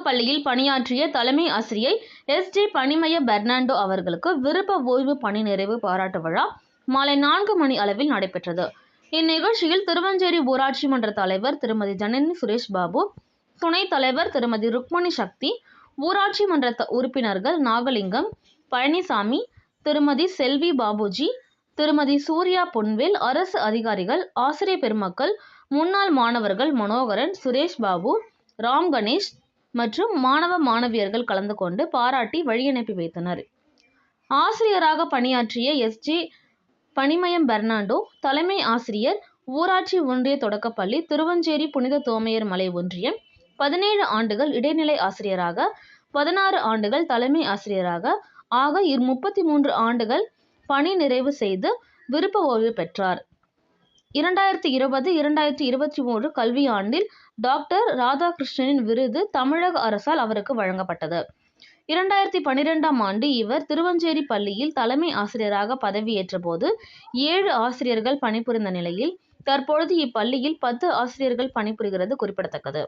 தொடக்கப்பள்ளியில் பணியாற்றிய தலைமை ஆசிரியை எஸ்.ஜே. பனிமய பெர்னாண்டோ அவர்களுக்கு விருப்ப ஓய்வு பணி நிறைவு பாராட்டு விழா மாலை 4 மணி அளவில் நடைபெற்றது. இந்நிகழ்ச்சியில் திருவஞ்சேரி ஊராட்சி மன்ற தலைவர் திருமதி ஜனனி சுரேஷ் பாபு, துணைத் தலைவர் திருமதி ருக்மணி சக்தி, ஊராட்சி மன்ற உறுப்பினர்கள் நாகலிங்கம், பழனிசாமி, திருமதி செல்வி பாபுஜி, திருமதி சூர்யா பொன்வேல், அரசு அதிகாரிகள், ஆசிரியர் பெருமக்கள், முன்னாள் மாணவர்கள் மனோகரன், சுரேஷ் பாபு, ராம் கணேஷ் மற்றும் மாணவ மாணவியர்கள் கலந்து கொண்டு பாராட்டி வழியனுப்பி வைத்தனர். ஆசிரியராக பணியாற்றிய எஸ்.ஜே. பனிமயம் பெர்னாண்டோ, தலைமை ஆசிரியர், ஊராட்சி ஒன்றிய தொடக்கப்பள்ளி, திருவஞ்சேரி புனித தோமையர் மலை ஒன்றியம், 17 ஆண்டுகள் இடைநிலை ஆசிரியராக, 16 ஆண்டுகள் தலைமை ஆசிரியராக ஆக 33 ஆண்டுகள் பணி நிறைவு செய்து விருப்ப ஓய்வு பெற்றார். 2020-2021 கல்வியாண்டில் டாக்டர் ராதாகிருஷ்ணனின் விருது தமிழக அரசால் அவருக்கு வழங்கப்பட்டது. 2012ஆம் ஆண்டு இவர் திருவஞ்சேரி பள்ளியில் தலைமை ஆசிரியராக பதவியேற்ற போது 7 ஆசிரியர்கள் பணிபுரிந்த நிலையில் தற்பொழுது இப்பள்ளியில் 10 ஆசிரியர்கள் பணிபுரிகிறது குறிப்பிடத்தக்கது.